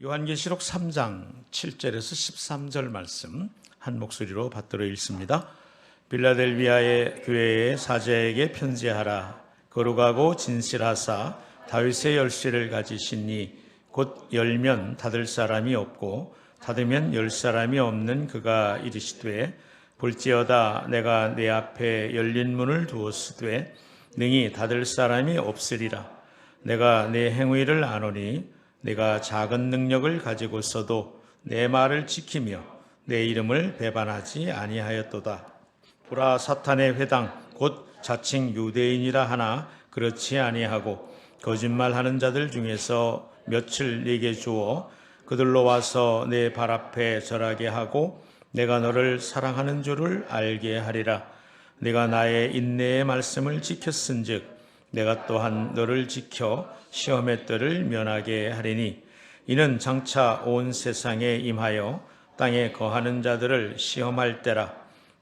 요한계시록 3장 7절에서 13절 말씀 한 목소리로 받들어 읽습니다. 빌라델비아의 교회의 사자에게 편지하라. 거룩하고 진실하사 다윗의 열쇠를 가지시니 곧 열면 닫을 사람이 없고 닫으면 열 사람이 없는 그가 이르시되 볼지어다 내가 내 앞에 열린 문을 두었으되 능히 닫을 사람이 없으리라. 내가 내 행위를 아노니 내가 작은 능력을 가지고서도 내 말을 지키며 내 이름을 배반하지 아니하였도다. 보라, 사탄의 회당 곧 자칭 유대인이라 하나 그렇지 아니하고 거짓말하는 자들 중에서 며칠 네게 주어 그들로 와서 내 발 앞에 절하게 하고 내가 너를 사랑하는 줄을 알게 하리라. 내가 나의 인내의 말씀을 지켰은즉 내가 또한 너를 지켜 시험의 때를 면하게 하리니 이는 장차 온 세상에 임하여 땅에 거하는 자들을 시험할 때라.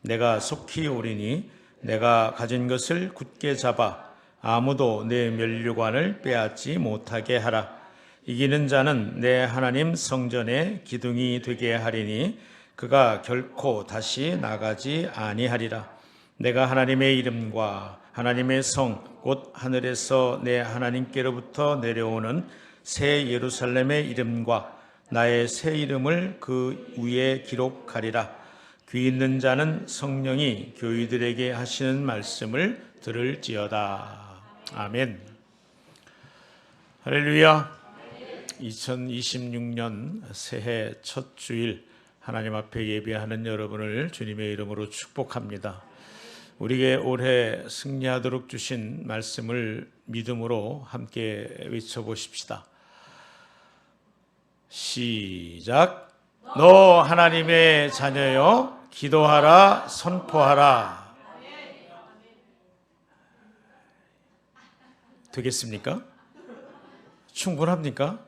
내가 속히 오리니 내가 가진 것을 굳게 잡아 아무도 내 면류관을 빼앗지 못하게 하라. 이기는 자는 내 하나님 성전의 기둥이 되게 하리니 그가 결코 다시 나가지 아니하리라. 내가 하나님의 이름과 하나님의 성 곧 하늘에서 내 하나님께로부터 내려오는 새 예루살렘의 이름과 나의 새 이름을 그 위에 기록하리라. 귀 있는 자는 성령이 교회들에게 하시는 말씀을 들을지어다. 아멘. 할렐루야. 2026년 새해 첫 주일 하나님 앞에 예배하는 여러분을 주님의 이름으로 축복합니다. 우리에게 올해 승리하도록 주신 말씀을 믿음으로 함께 외쳐보십시다. 시작. 너 하나님의 자녀여, 기도하라, 선포하라. 되겠습니까? 충분합니까?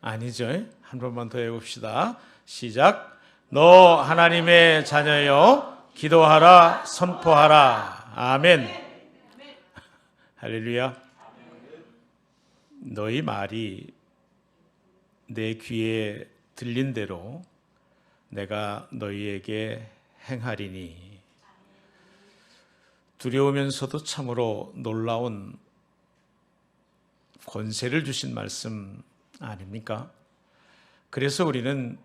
아니죠. 한 번만 더 해봅시다. 시작. 너 하나님의 자녀여, 기도하라, 선포하라. 아멘. 할렐루야. 너희 말이 내 귀에 들린 대로 내가 너희에게 행하리니. 두려우면서도 참으로 놀라운 권세를 주신 말씀 아닙니까? 그래서 우리는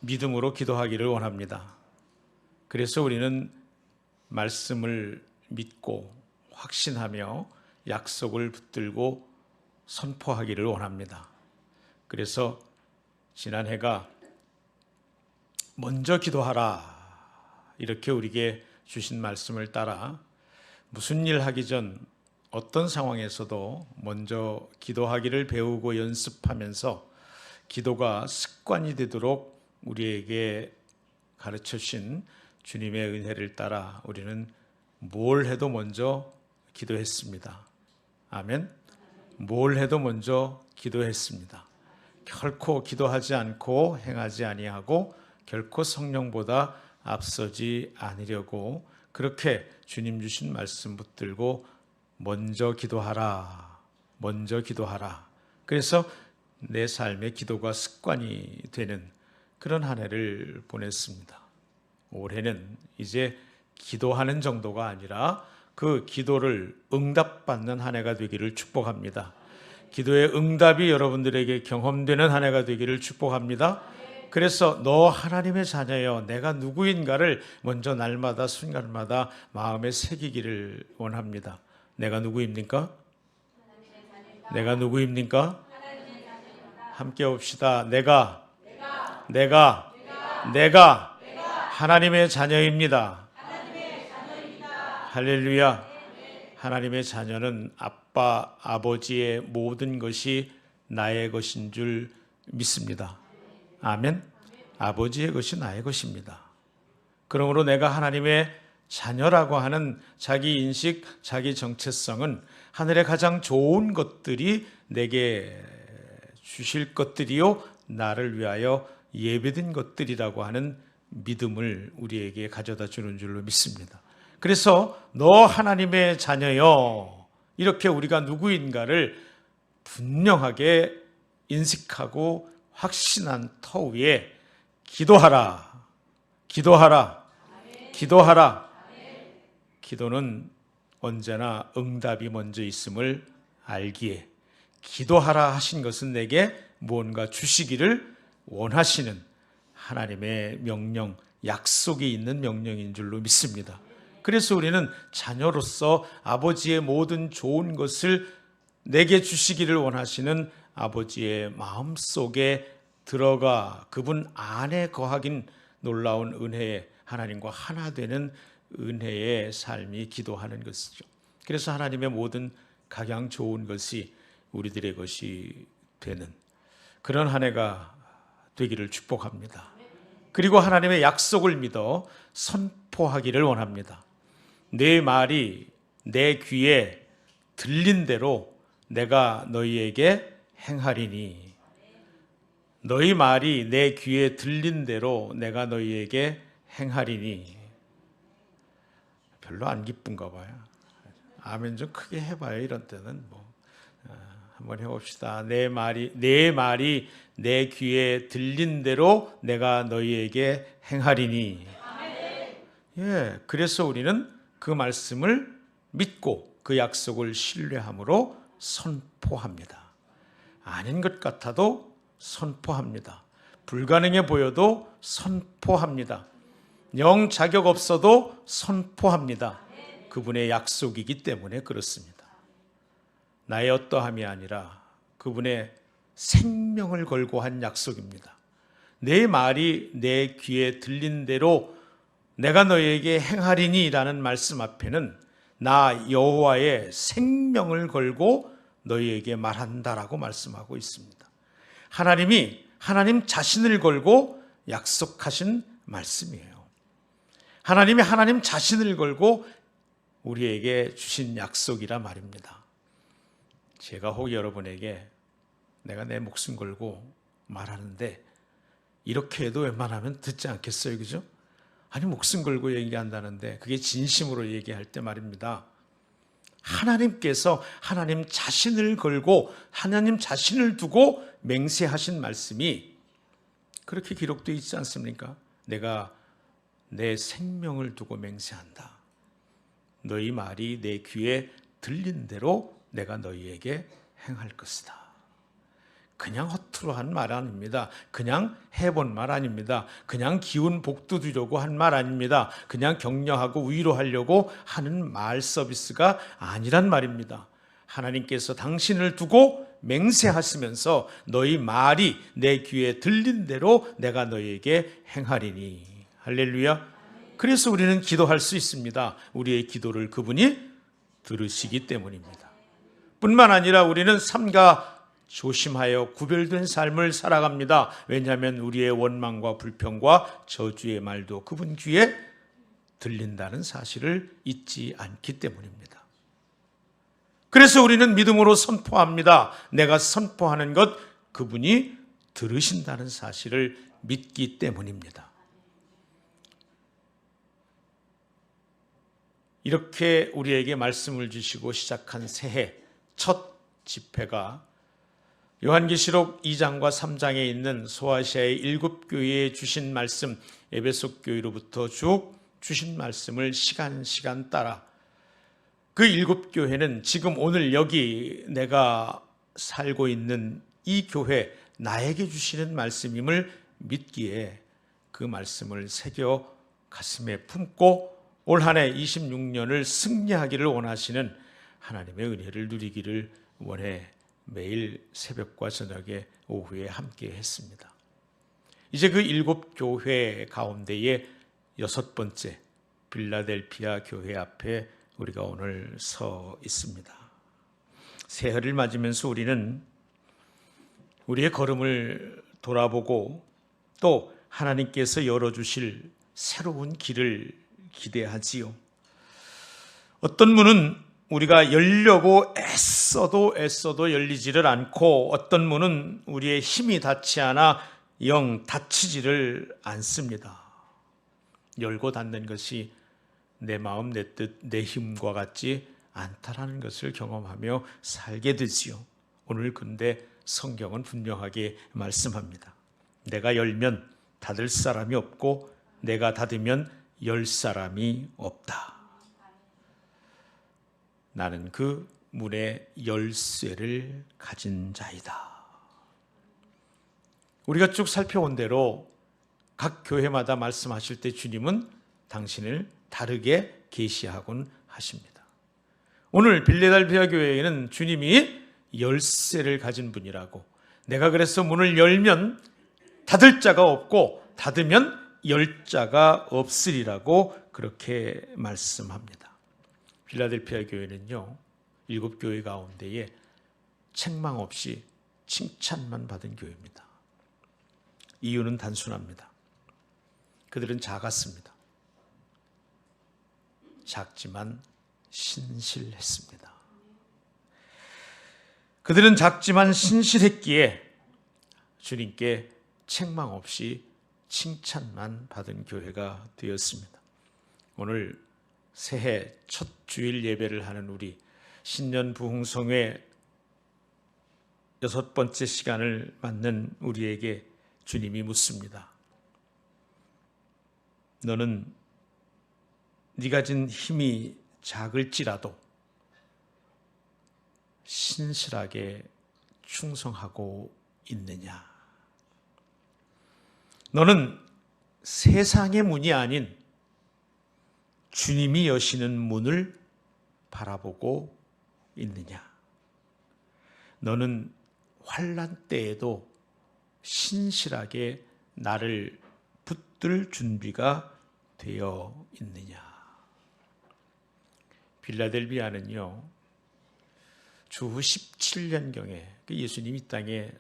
믿음으로 기도하기를 원합니다. 그래서 우리는 말씀을 믿고 확신하며 약속을 붙들고 선포하기를 원합니다. 그래서 지난 해가 먼저 기도하라 이렇게 우리에게 주신 말씀을 따라 무슨 일 하기 전 어떤 상황에서도 먼저 기도하기를 배우고 연습하면서 기도가 습관이 되도록 우리에게 가르쳐 주신 주님의 은혜를 따라 우리는 뭘 해도 먼저 기도했습니다. 아멘. 뭘 해도 먼저 기도했습니다. 결코 기도하지 않고 행하지 아니하고 결코 성령보다 앞서지 않으려고 그렇게 주님 주신 말씀 붙들고 먼저 기도하라. 먼저 기도하라. 그래서 내 삶의 기도가 습관이 되는 그런 한 해를 보냈습니다. 올해는 이제 기도하는 정도가 아니라 그 기도를 응답받는 한 해가 되기를 축복합니다. 기도의 응답이 여러분들에게 경험되는 한 해가 되기를 축복합니다. 그래서 너 하나님의 자녀여, 내가 누구인가를 먼저 날마다 순간마다 마음에 새기기를 원합니다. 내가 누구입니까? 내가 누구입니까? 함께 봅시다. 내가 하나님의 자녀입니다. 할렐루야. 하나님의 자녀는 아빠, 아버지의 모든 것이 나의 것인 줄 믿습니다. 아멘. 아버지의 것이 나의 것입니다. 그러므로 내가 하나님의 자녀라고 하는 자기 인식, 자기 정체성은 하늘의 가장 좋은 것들이 내게 주실 것들이요 나를 위하여 예배된 것들이라고 하는 믿음을 우리에게 가져다 주는 줄로 믿습니다. 그래서 너 하나님의 자녀여, 이렇게 우리가 누구인가를 분명하게 인식하고 확신한 터 위에 기도하라, 기도하라, 기도하라. 기도는 언제나 응답이 먼저 있음을 알기에 기도하라 하신 것은 내게 무언가 주시기를 원하시는 하나님의 명령, 약속이 있는 명령인 줄로 믿습니다. 그래서 우리는 자녀로서 아버지의 모든 좋은 것을 내게 주시기를 원하시는 아버지의 마음속에 들어가 그분 안에 거하긴 놀라운 은혜에 하나님과 하나 되는 은혜의 삶이 기도하는 것이죠. 그래서 하나님의 모든 가장 좋은 것이 우리들의 것이 되는 그런 한 해가 되기를 축복합니다. 그리고 하나님의 약속을 믿어 선포하기를 원합니다. 내 말이 내 귀에 들린 대로 내가 너희에게 행하리니, 너희 말이 내 귀에 들린 대로 내가 너희에게 행하리니. 별로 안 기쁜가 봐요. 아멘 좀 크게 해봐요. 이런 때는 한번 해봅시다. 내 말이 내 귀에 들린 대로 내가 너희에게 행하리니. 예, 그래서 우리는 그 말씀을 믿고 그 약속을 신뢰함으로 선포합니다. 아닌 것 같아도 선포합니다. 불가능해 보여도 선포합니다. 영 자격 없어도 선포합니다. 그분의 약속이기 때문에 그렇습니다. 나의 어떠함이 아니라 그분의 생명을 걸고 한 약속입니다. 내 말이 내 귀에 들린 대로 내가 너에게 행하리니 라는 말씀 앞에는 나 여호와의 생명을 걸고 너희에게 말한다라고 말씀하고 있습니다. 하나님이 하나님 자신을 걸고 약속하신 말씀이에요. 하나님이 하나님 자신을 걸고 우리에게 주신 약속이라 말입니다. 제가 혹 여러분에게 내가 내 목숨 걸고 말하는데 이렇게 해도 웬만하면 듣지 않겠어요, 그죠? 아니 목숨 걸고 얘기한다는데 그게 진심으로 얘기할 때 말입니다. 하나님께서 하나님 자신을 걸고 하나님 자신을 두고 맹세하신 말씀이 그렇게 기록되어 있지 않습니까? 내가 내 생명을 두고 맹세한다. 너희 말이 내 귀에 들린 대로 내가 너희에게 행할 것이다. 그냥 허투루 한 말 아닙니다. 그냥 해본 말 아닙니다. 그냥 기운 복돋으려고 한 말 아닙니다. 그냥 격려하고 위로하려고 하는 말 서비스가 아니란 말입니다. 하나님께서 당신을 두고 맹세하시면서 너희 말이 내 귀에 들린 대로 내가 너희에게 행하리니. 할렐루야. 그래서 우리는 기도할 수 있습니다. 우리의 기도를 그분이 들으시기 때문입니다. 뿐만 아니라 우리는 삼가 조심하여 구별된 삶을 살아갑니다. 왜냐하면 우리의 원망과 불평과 저주의 말도 그분 귀에 들린다는 사실을 잊지 않기 때문입니다. 그래서 우리는 믿음으로 선포합니다. 내가 선포하는 것 그분이 들으신다는 사실을 믿기 때문입니다. 이렇게 우리에게 말씀을 주시고 시작한 새해 첫 집회가 요한계시록 2장과 3장에 있는 소아시아의 7교회에 주신 말씀, 에베소 교회로부터 쭉 주신 말씀을 시간 따라 그 7교회는 지금 오늘 여기 내가 살고 있는 이 교회 나에게 주시는 말씀임을 믿기에 그 말씀을 새겨 가슴에 품고 올 한 해 26년을 승리하기를 원하시는 하나님의 은혜를 누리기를 원해 매일 새벽과 저녁에 오후에 함께 했습니다. 이제 그 7교회 가운데의 6번째 빌라델피아 교회 앞에 우리가 오늘 서 있습니다. 새해를 맞으면서 우리는 우리의 걸음을 돌아보고 또 하나님께서 열어주실 새로운 길을 기대하지요. 어떤 문은 우리가 열려고 애써도 열리지를 않고 어떤 문은 우리의 힘이 닿지 않아 영 닫히지를 않습니다. 열고 닫는 것이 내 마음 내 뜻 내 힘과 같지 않다라는 것을 경험하며 살게 되지요. 오늘 근데 성경은 분명하게 말씀합니다. 내가 열면 닫을 사람이 없고 내가 닫으면 열 사람이 없다. 나는 그 문의 열쇠를 가진 자이다. 우리가 쭉 살펴온 대로 각 교회마다 말씀하실 때 주님은 당신을 다르게 계시하곤 하십니다. 오늘 빌레달비아 교회에는 주님이 열쇠를 가진 분이라고, 내가 그래서 문을 열면 닫을 자가 없고 닫으면 열 자가 없으리라고 그렇게 말씀합니다. 필라델피아 교회는요, 7교회 가운데에 책망 없이 칭찬만 받은 교회입니다. 이유는 단순합니다. 그들은 작았습니다. 작지만 신실했습니다. 그들은 작지만 신실했기에 주님께 책망 없이 칭찬만 받은 교회가 되었습니다. 오늘 새해 첫 주일 예배를 하는 우리 신년 부흥성회 6번째 시간을 맞는 우리에게 주님이 묻습니다. 너는 네가 가진 힘이 작을지라도 신실하게 충성하고 있느냐? 너는 세상의 문이 아닌 주님이 여시는 문을 바라보고 있느냐? 너는 환난 때에도 신실하게 나를 붙들 준비가 되어 있느냐? 빌라델비아는요, 주후 17년경에 예수님이 이 땅에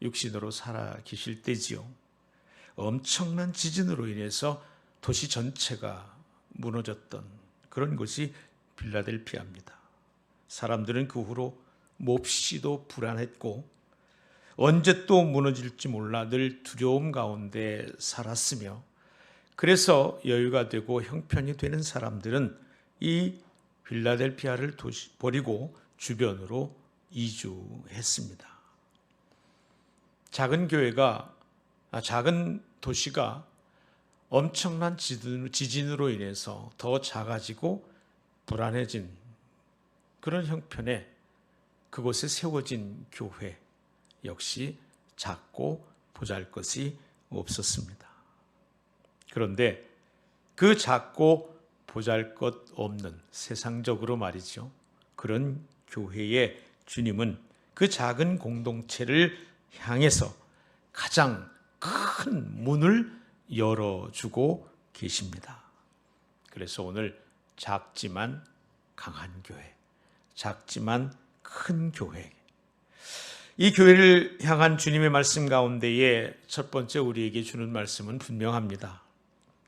육신으로 살아 계실 때지요. 엄청난 지진으로 인해서 도시 전체가 무너졌던 그런 곳이 빌라델피아입니다. 사람들은 그 후로 몹시도 불안했고 언제 또 무너질지 몰라 늘 두려움 가운데 살았으며, 그래서 여유가 되고 형편이 되는 사람들은 이 빌라델피아를 버리고 주변으로 이주했습니다. 작은 도시가 엄청난 지진으로 인해서 더 작아지고 불안해진 그런 형편에 그곳에 세워진 교회 역시 작고 보잘것이 없었습니다. 그런데 그 작고 보잘것 없는, 세상적으로 말이죠, 그런 교회에 주님은 그 작은 공동체를 향해서 가장 큰 문을 열어주고 계십니다. 그래서 오늘 작지만 강한 교회, 작지만 큰 교회, 이 교회를 향한 주님의 말씀 가운데에 첫 번째 우리에게 주는 말씀은 분명합니다.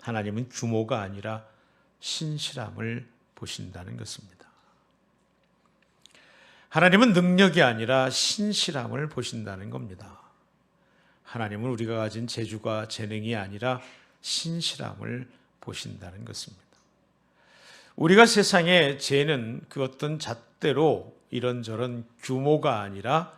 하나님은 규모가 아니라 신실함을 보신다는 것입니다. 하나님은 능력이 아니라 신실함을 보신다는 겁니다. 하나님은 우리가 가진 재주가 재능이 아니라 신실함을 보신다는 것입니다. 우리가 세상의 죄는 그 어떤 잣대로 이런저런 규모가 아니라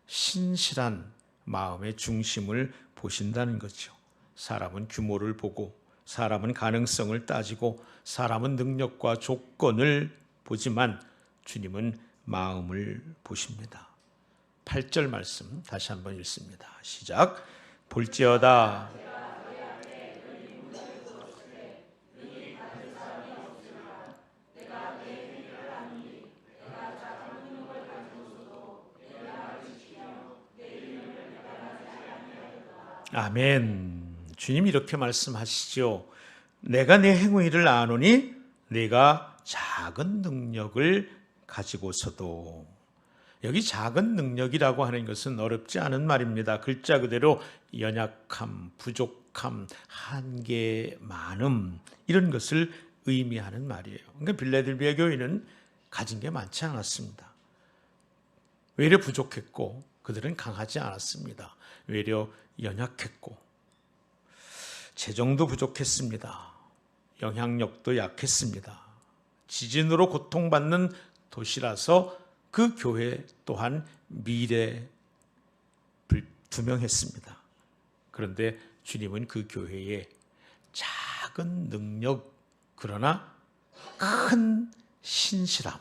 신실한 마음의 중심을 보신다는 거죠. 사람은 규모를 보고, 사람은 가능성을 따지고, 사람은 능력과 조건을 보지만 주님은 마음을 보십니다. 8절 말씀 다시 한번 읽습니다. 시작. 볼지어다 아멘. 주님 이렇게 말씀하시죠. 내가 내 행위를 아노니 내가 작은 능력을 가지고서도. 여기 작은 능력이라고 하는 것은 어렵지 않은 말입니다. 글자 그대로 연약함, 부족함, 한계, 많음, 이런 것을 의미하는 말이에요. 그러니까 빌라델비아 교회는 가진 게 많지 않았습니다. 외려 부족했고 그들은 강하지 않았습니다. 외려 연약했고 재정도 부족했습니다. 영향력도 약했습니다. 지진으로 고통받는 도시라서 그 교회 또한 투명했습니다. 그런데 주님은 그 교회에 작은 능력, 그러나 큰 신실함,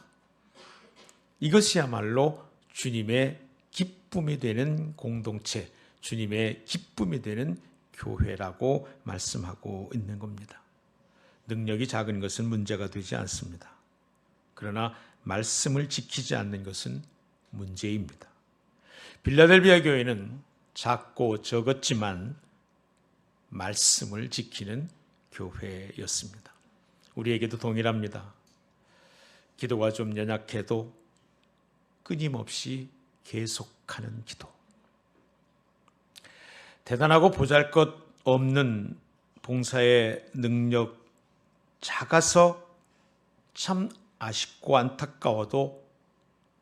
이것이야말로 주님의 기쁨이 되는 공동체, 주님의 기쁨이 되는 교회라고 말씀하고 있는 겁니다. 능력이 작은 것은 문제가 되지 않습니다. 그러나 말씀을 지키지 않는 것은 문제입니다. 빌라델비아 교회는 작고 적었지만 말씀을 지키는 교회였습니다. 우리에게도 동일합니다. 기도가 좀 연약해도 끊임없이 계속하는 기도. 대단하고 보잘것없는 봉사의 능력, 작아서 참 아쉽고 안타까워도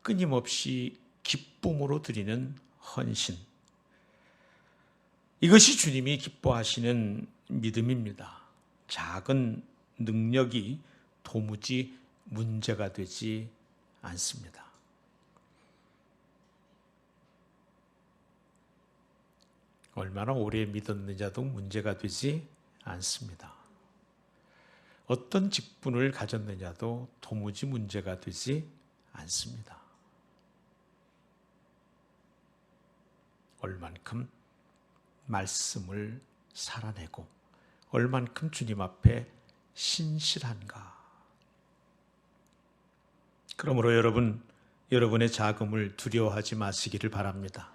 끊임없이 기쁨으로 드리는 헌신. 이것이 주님이 기뻐하시는 믿음입니다. 작은 능력이 도무지 문제가 되지 않습니다. 얼마나 오래 믿었느냐도 문제가 되지 않습니다. 어떤 직분을 가졌느냐도 도무지 문제가 되지 않습니다. 얼만큼 말씀을 살아내고 얼만큼 주님 앞에 신실한가. 그러므로 여러분의 자금을 두려워하지 마시기를 바랍니다.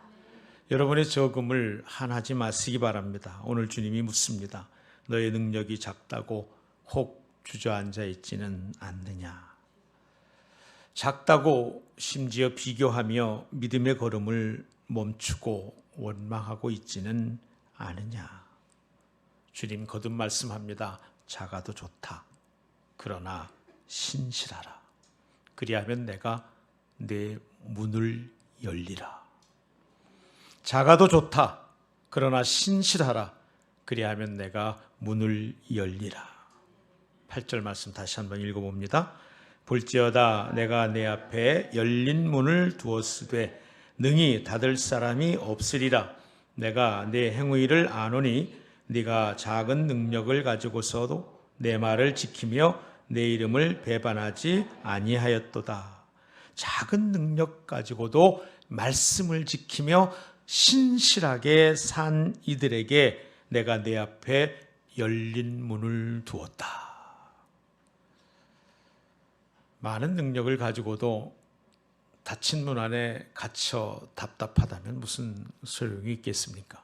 여러분의 저금을 한하지 마시기 바랍니다. 오늘 주님이 묻습니다. 너의 능력이 작다고 혹 주저앉아 있지는 않느냐. 작다고 심지어 비교하며 믿음의 걸음을 멈추고 원망하고 있지는 않으냐. 주님 거듭 말씀합니다. 작아도 좋다. 그러나 신실하라. 그리하면 내가 내 문을 열리라. 작아도 좋다. 그러나 신실하라. 그리하면 내가 문을 열리라. 8절 말씀 다시 한번 읽어봅니다. 볼지어다 내가 내 앞에 열린 문을 두었으되 능히 닫을 사람이 없으리라. 내가 내 행위를 아노니 네가 작은 능력을 가지고서도 내 말을 지키며 내 이름을 배반하지 아니하였도다. 작은 능력 가지고도 말씀을 지키며 신실하게 산 이들에게 내가 내 앞에 열린 문을 두었다. 많은 능력을 가지고도 닫힌 문 안에 갇혀 답답하다면 무슨 소용이 있겠습니까?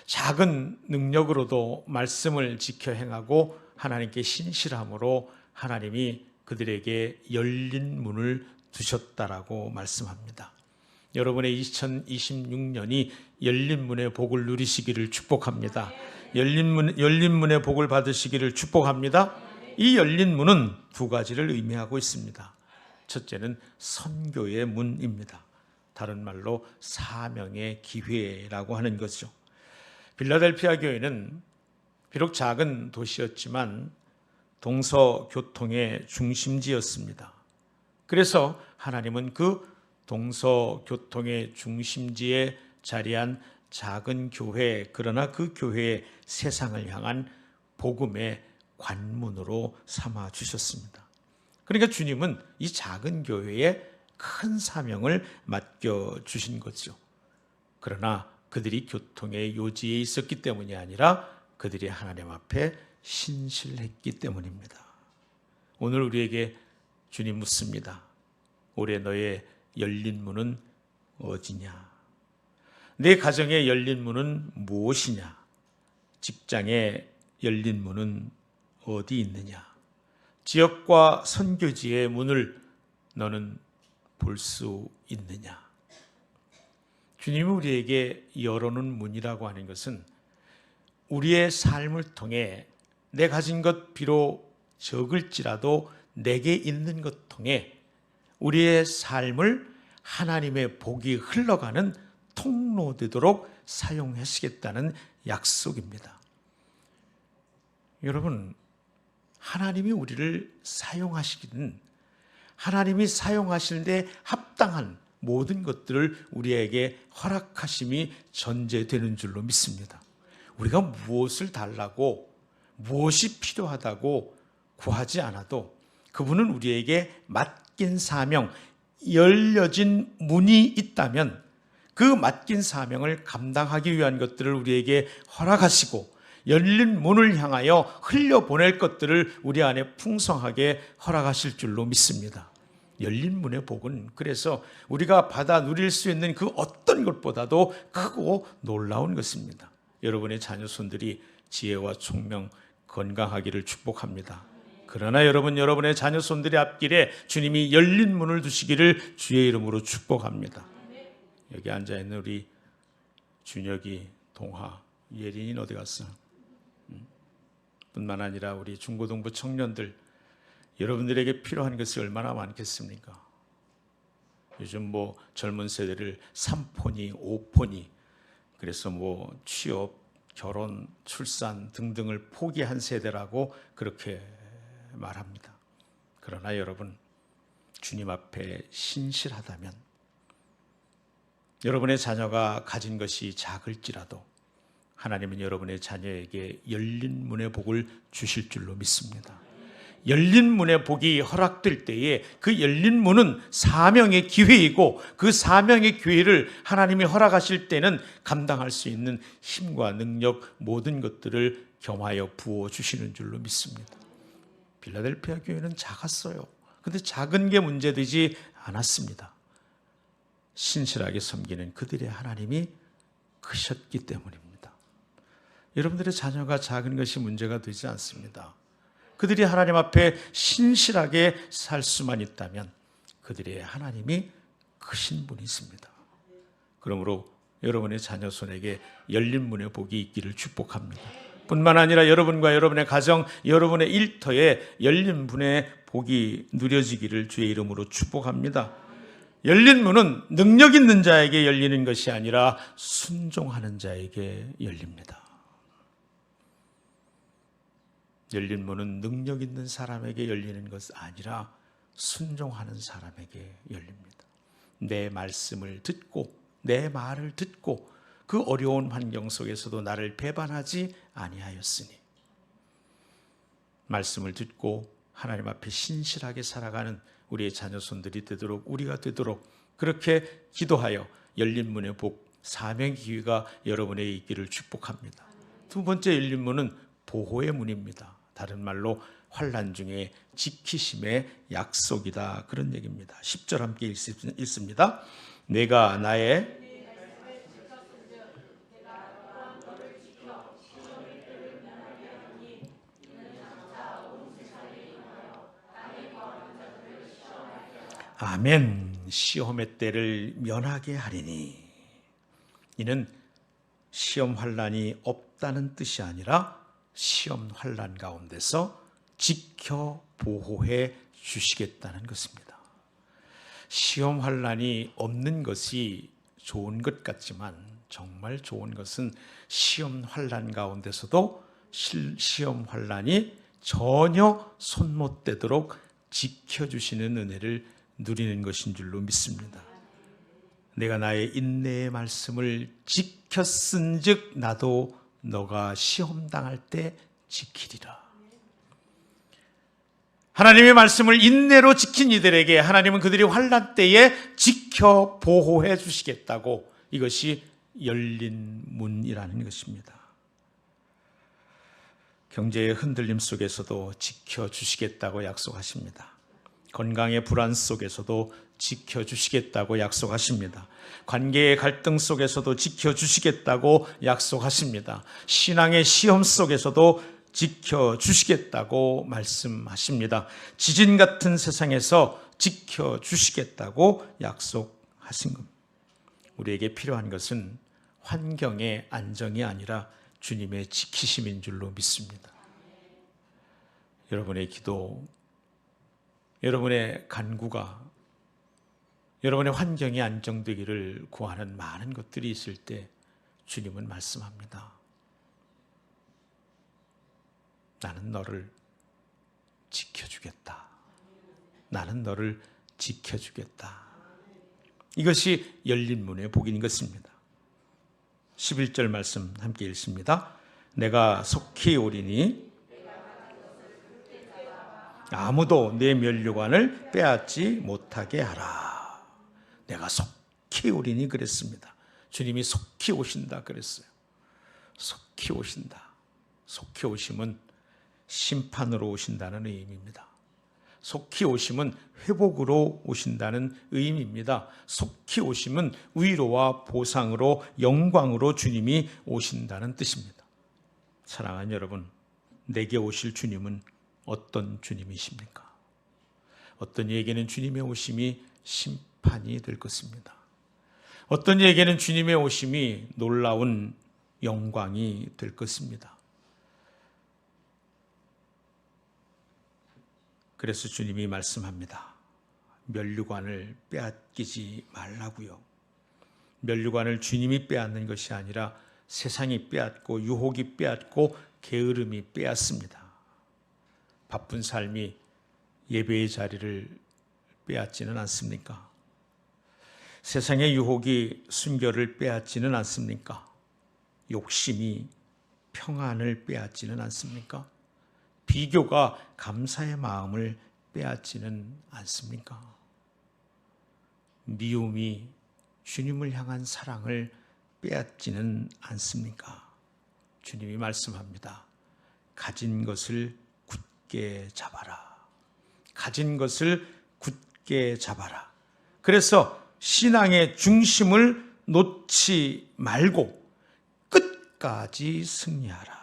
작은 능력으로도 말씀을 지켜 행하고 하나님께 신실함으로 하나님이 그들에게 열린 문을 두셨다라고 말씀합니다. 여러분의 2026년이 열린 문의 복을 누리시기를 축복합니다. 열린 문의 복을 받으시기를 축복합니다. 이 열린 문은 두 가지를 의미하고 있습니다. 첫째는 선교의 문입니다. 다른 말로 사명의 기회라고 하는 것이죠. 빌라델피아 교회는 비록 작은 도시였지만 동서교통의 중심지였습니다. 그래서 하나님은 그 동서교통의 중심지에 자리한 작은 교회, 그러나 그 교회의 세상을 향한 복음의 관문으로 삼아 주셨습니다. 그러니까 주님은 이 작은 교회에 큰 사명을 맡겨 주신 거죠. 그러나 그들이 교통의 요지에 있었기 때문이 아니라 그들이 하나님 앞에 신실했기 때문입니다. 오늘 우리에게 주님 묻습니다. 올해 너의 열린 문은 어디냐? 내 가정에 열린 문은 무엇이냐? 직장에 열린 문은 어디 있느냐? 지역과 선교지의 문을 너는 볼 수 있느냐? 주님이 우리에게 열어놓은 문이라고 하는 것은 우리의 삶을 통해 내 가진 것 비록 적을지라도 내게 있는 것 통해 우리의 삶을 하나님의 복이 흘러가는 통로 되도록 사용하시겠다는 약속입니다. 여러분, 하나님이 우리를 사용하시기는 하나님이 사용하실 때 합당한 모든 것들을 우리에게 허락하심이 전제되는 줄로 믿습니다. 우리가 무엇을 달라고, 무엇이 필요하다고 구하지 않아도 그분은 우리에게 맡긴 사명, 열려진 문이 있다면 그 맡긴 사명을 감당하기 위한 것들을 우리에게 허락하시고 열린 문을 향하여 흘려보낼 것들을 우리 안에 풍성하게 허락하실 줄로 믿습니다. 열린 문의 복은 그래서 우리가 받아 누릴 수 있는 그 어떤 것보다도 크고 놀라운 것입니다. 여러분의 자녀손들이 지혜와 총명, 건강하기를 축복합니다. 그러나 여러분의 자녀손들의 앞길에 주님이 열린 문을 두시기를 주의 이름으로 축복합니다. 여기 앉아있는 우리 준혁이, 동화, 예린이는 어디 갔어? 뿐만 아니라 우리 중고등부 청년들, 여러분들에게 필요한 것이 얼마나 많겠습니까? 요즘 젊은 세대를 3포니, 5포니, 그래서 취업, 결혼, 출산 등등을 포기한 세대라고 그렇게 말합니다. 그러나 여러분, 주님 앞에 신실하다면 여러분의 자녀가 가진 것이 작을지라도 하나님은 여러분의 자녀에게 열린 문의 복을 주실 줄로 믿습니다. 열린 문의 복이 허락될 때에 그 열린 문은 사명의 기회이고 그 사명의 기회를 하나님이 허락하실 때는 감당할 수 있는 힘과 능력, 모든 것들을 겸하여 부어주시는 줄로 믿습니다. 빌라델피아 교회는 작았어요. 그런데 작은 게 문제되지 않았습니다. 신실하게 섬기는 그들의 하나님이 크셨기 때문입니다. 여러분들의 자녀가 작은 것이 문제가 되지 않습니다. 그들이 하나님 앞에 신실하게 살 수만 있다면 그들의 하나님이 크신 분이십니다. 그러므로 여러분의 자녀 손에게 열린 문의 복이 있기를 축복합니다. 뿐만 아니라 여러분과 여러분의 가정, 여러분의 일터에 열린 문의 복이 누려지기를 주의 이름으로 축복합니다. 열린 문은 능력 있는 자에게 열리는 것이 아니라 순종하는 자에게 열립니다. 열린 문은 능력 있는 사람에게 열리는 것이 아니라 순종하는 사람에게 열립니다. 내 말씀을 듣고 내 말을 듣고 그 어려운 환경 속에서도 나를 배반하지 아니하였으니, 말씀을 듣고 하나님 앞에 신실하게 살아가는 우리의 자녀손들이 되도록, 우리가 되도록 그렇게 기도하여 열린 문의 복, 사명 기회가 여러분에게 있기를 축복합니다. 두 번째 열린 문은 보호의 문입니다. 다른 말로 환난 중에 지키심의 약속이다, 그런 얘기입니다. 10절 함께 읽습니다. 내가 나의 아멘. 시험의 때를 면하게 하리니. 이는 시험 환난이 없다는 뜻이 아니라 시험 환난 가운데서 지켜 보호해 주시겠다는 것입니다. 시험 환난이 없는 것이 좋은 것 같지만 정말 좋은 것은 시험 환난 가운데서도 시험 환난이 전혀 손 못 대도록 지켜주시는 은혜를 누리는 것인 줄로 믿습니다. 내가 나의 인내의 말씀을 지켰은즉 나도 너가 시험 당할 때 지키리라. 하나님의 말씀을 인내로 지킨 이들에게 하나님은 그들이 환난 때에 지켜 보호해 주시겠다고, 이것이 열린 문이라는 것입니다. 경제의 흔들림 속에서도 지켜주시겠다고 약속하십니다. 건강의 불안 속에서도 지켜주시겠다고 약속하십니다. 관계의 갈등 속에서도 지켜주시겠다고 약속하십니다. 신앙의 시험 속에서도 지켜주시겠다고 말씀하십니다. 지진 같은 세상에서 지켜주시겠다고 약속하신 겁니다. 우리에게 필요한 것은 환경의 안정이 아니라 주님의 지키심인 줄로 믿습니다. 여러분의 기도, 여러분의 간구가, 여러분의 환경이 안정되기를 구하는 많은 것들이 있을 때 주님은 말씀합니다. 나는 너를 지켜주겠다. 나는 너를 지켜주겠다. 이것이 열린 문의 복인 것입니다. 11절 말씀 함께 읽습니다. 내가 속히 오리니 아무도 내 면류관을 빼앗지 못하게 하라. 내가 속히 오리니 그랬습니다. 주님이 속히 오신다 그랬어요. 속히 오신다. 속히 오심은 심판으로 오신다는 의미입니다. 속히 오심은 회복으로 오신다는 의미입니다. 속히 오심은 위로와 보상으로 영광으로 주님이 오신다는 뜻입니다. 사랑하는 여러분, 내게 오실 주님은 어떤 주님이십니까? 어떤 이에게는 주님의 오심이 심판이 될 것입니다. 어떤 이에게는 주님의 오심이 놀라운 영광이 될 것입니다. 그래서 주님이 말씀합니다. 면류관을 빼앗기지 말라고요. 면류관을 주님이 빼앗는 것이 아니라 세상이 빼앗고 유혹이 빼앗고 게으름이 빼앗습니다. 바쁜 삶이 예배의 자리를 빼앗지는 않습니까? 세상의 유혹이 순결을 빼앗지는 않습니까? 욕심이 평안을 빼앗지는 않습니까? 비교가 감사의 마음을 빼앗지는 않습니까? 미움이 주님을 향한 사랑을 빼앗지는 않습니까? 주님이 말씀합니다. 가진 것을 굳게 잡아라. 가진 것을 굳게 잡아라. 그래서 신앙의 중심을 놓지 말고 끝까지 승리하라.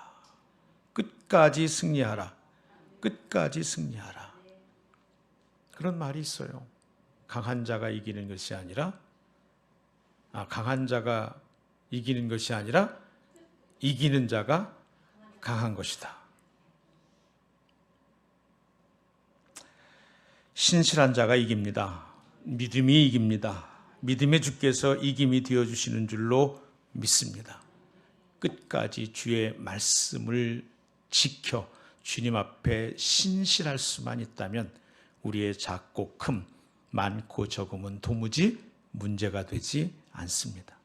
끝까지 승리하라. 끝까지 승리하라. 그런 말이 있어요. 강한 자가 이기는 것이 아니라 강한 자가 이기는 것이 아니라 이기는 자가 강한 것이다. 신실한 자가 이깁니다. 믿음이 이깁니다. 믿음의 주께서 이김이 되어주시는 줄로 믿습니다. 끝까지 주의 말씀을 지켜 주님 앞에 신실할 수만 있다면 우리의 작고 큼, 많고 적음은 도무지 문제가 되지 않습니다.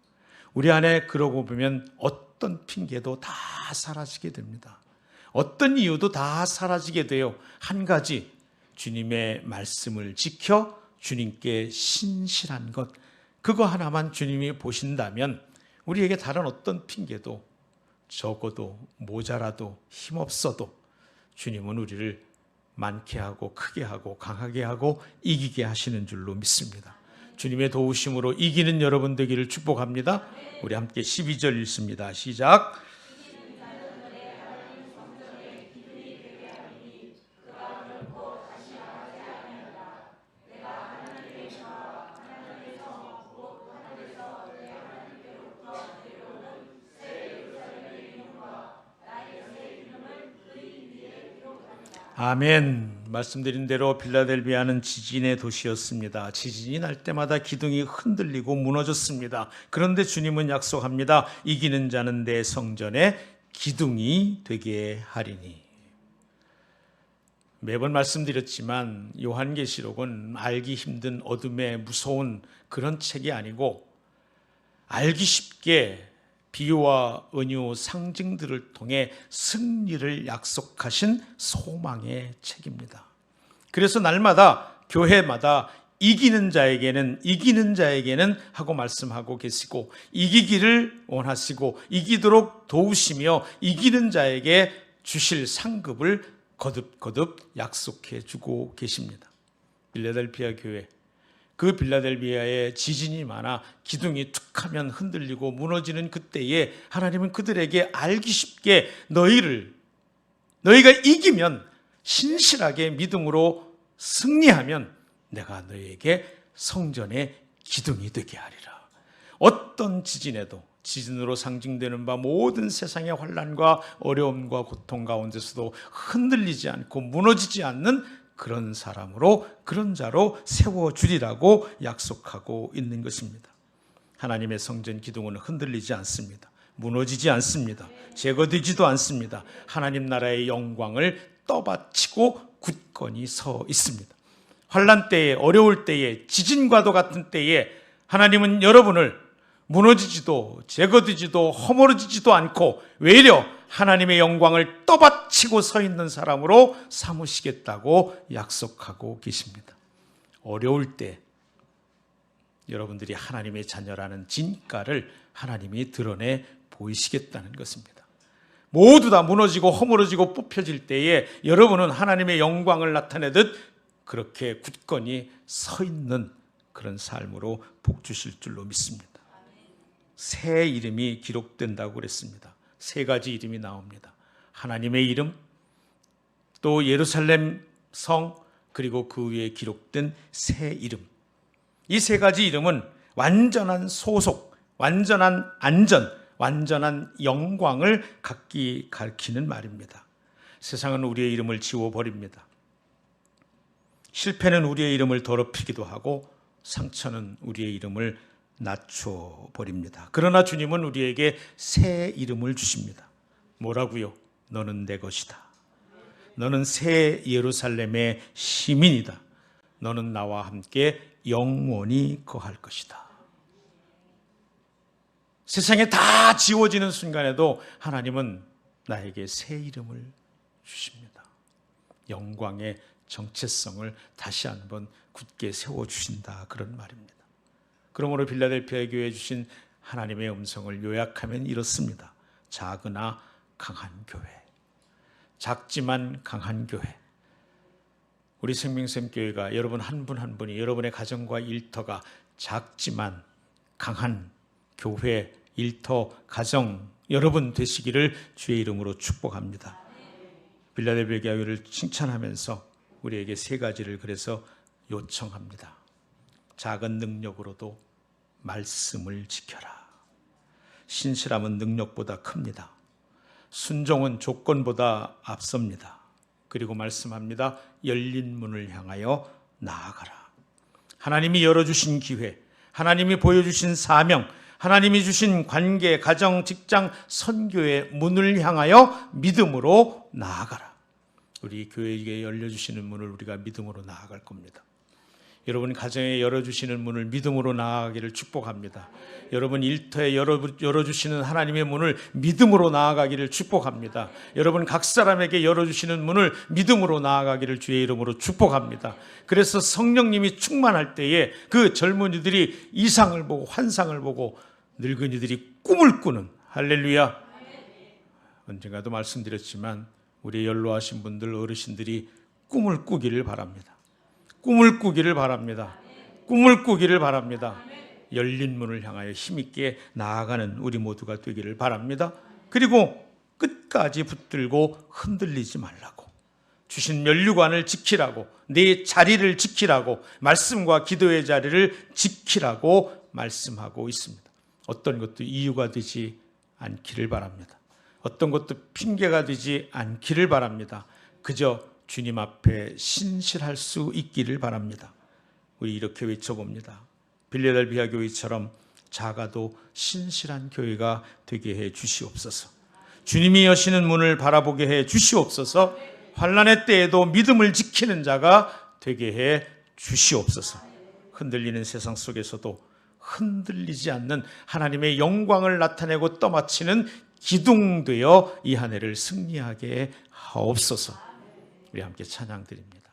우리 안에 그러고 보면 어떤 핑계도 다 사라지게 됩니다. 어떤 이유도 다 사라지게 돼요. 한 가지, 주님의 말씀을 지켜 주님께 신실한 것, 그거 하나만 주님이 보신다면 우리에게 다른 어떤 핑계도 적어도 모자라도 힘없어도 주님은 우리를 많게 하고 크게 하고 강하게 하고 이기게 하시는 줄로 믿습니다. 주님의 도우심으로 이기는 여러분 되기를 축복합니다. 우리 함께 12절 읽습니다. 시작. 아멘. 말씀드린 대로 빌라델비아는 지진의 도시였습니다. 지진이 날 때마다 기둥이 흔들리고 무너졌습니다. 그런데 주님은 약속합니다. 이기는 자는 내 성전에 기둥이 되게 하리니. 매번 말씀드렸지만 요한계시록은 알기 힘든 어둠의 무서운 그런 책이 아니고 알기 쉽게 비유와 은유, 상징들을 통해 승리를 약속하신 소망의 책입니다. 그래서 날마다 교회마다 이기는 자에게는 하고 말씀하고 계시고 이기기를 원하시고 이기도록 도우시며 이기는 자에게 주실 상급을 거듭거듭 약속해 주고 계십니다. 빌라델비아 교회, 그 빌라델비아에 지진이 많아 기둥이 툭하면 흔들리고 무너지는 그때에 하나님은 그들에게 알기 쉽게 너희가 이기면 신실하게 믿음으로 승리하면 내가 너희에게 성전의 기둥이 되게 하리라. 어떤 지진에도 지진으로 상징되는 바 모든 세상의 환난과 어려움과 고통 가운데서도 흔들리지 않고 무너지지 않는 그런 사람으로, 그런 자로 세워주리라고 약속하고 있는 것입니다. 하나님의 성전 기둥은 흔들리지 않습니다. 무너지지 않습니다. 제거되지도 않습니다. 하나님 나라의 영광을 떠받치고 굳건히 서 있습니다. 환난 때에, 어려울 때에, 지진과도 같은 때에 하나님은 여러분을 무너지지도 제거되지도 허물어지지도 않고 외려 하나님의 영광을 떠받치고 서 있는 사람으로 삼으시겠다고 약속하고 계십니다. 어려울 때 여러분들이 하나님의 자녀라는 진가를 하나님이 드러내 보이시겠다는 것입니다. 모두 다 무너지고 허물어지고 뽑혀질 때에 여러분은 하나님의 영광을 나타내듯 그렇게 굳건히 서 있는 그런 삶으로 복 주실 줄로 믿습니다. 새 이름이 기록된다고 그랬습니다. 세 가지 이름이 나옵니다. 하나님의 이름, 또 예루살렘 성, 그리고 그 위에 기록된 새 이름. 이 세 가지 이름은 완전한 소속, 완전한 안전, 완전한 영광을 가리키는 말입니다. 세상은 우리의 이름을 지워버립니다. 실패는 우리의 이름을 더럽히기도 하고 상처는 우리의 이름을 낮춰버립니다. 그러나 주님은 우리에게 새 이름을 주십니다. 뭐라고요? 너는 내 것이다. 너는 새 예루살렘의 시민이다. 너는 나와 함께 영원히 거할 것이다. 세상에 다 지워지는 순간에도 하나님은 나에게 새 이름을 주십니다. 영광의 정체성을 다시 한번 굳게 세워주신다, 그런 말입니다. 그러므로 빌라델피아 교회에 주신 하나님의 음성을 요약하면 이렇습니다. 작으나 강한 교회, 작지만 강한 교회. 우리 생명샘교회가 여러분 한 분 한 분이 여러분의 가정과 일터가 작지만 강한 교회, 일터, 가정 여러분 되시기를 주의 이름으로 축복합니다. 빌라델피아 교회를 칭찬하면서 우리에게 세 가지를 그래서 요청합니다. 작은 능력으로도 말씀을 지켜라. 신실함은 능력보다 큽니다. 순종은 조건보다 앞섭니다. 그리고 말씀합니다. 열린 문을 향하여 나아가라. 하나님이 열어주신 기회, 하나님이 보여주신 사명, 하나님이 주신 관계, 가정, 직장, 선교의 문을 향하여 믿음으로 나아가라. 우리 교회에게 열려주시는 문을 우리가 믿음으로 나아갈 겁니다. 여러분 가정에 열어주시는 문을 믿음으로 나아가기를 축복합니다. 여러분 일터에 열어주시는 하나님의 문을 믿음으로 나아가기를 축복합니다. 여러분 각 사람에게 열어주시는 문을 믿음으로 나아가기를 주의 이름으로 축복합니다. 그래서 성령님이 충만할 때에 그 젊은이들이 이상을 보고 환상을 보고 늙은이들이 꿈을 꾸는, 할렐루야. 언젠가도 말씀드렸지만 우리 연로하신 분들, 어르신들이 꿈을 꾸기를 바랍니다. 꿈을 꾸기를 바랍니다. 꿈을 꾸기를 바랍니다. 열린 문을 향하여 힘있게 나아가는 우리 모두가 되기를 바랍니다. 그리고 끝까지 붙들고 흔들리지 말라고, 주신 면류관을 지키라고, 내 자리를 지키라고, 말씀과 기도의 자리를 지키라고 말씀하고 있습니다. 어떤 것도 이유가 되지 않기를 바랍니다. 어떤 것도 핑계가 되지 않기를 바랍니다. 그저 주님 앞에 신실할 수 있기를 바랍니다. 우리 이렇게 외쳐봅니다. 빌라델피아 교회처럼 작아도 신실한 교회가 되게 해 주시옵소서. 주님이 여시는 문을 바라보게 해 주시옵소서. 환난의 때에도 믿음을 지키는 자가 되게 해 주시옵소서. 흔들리는 세상 속에서도 흔들리지 않는 하나님의 영광을 나타내고 떠받치는 기둥되어 이 한 해를 승리하게 하옵소서. 우리 함께 찬양드립니다.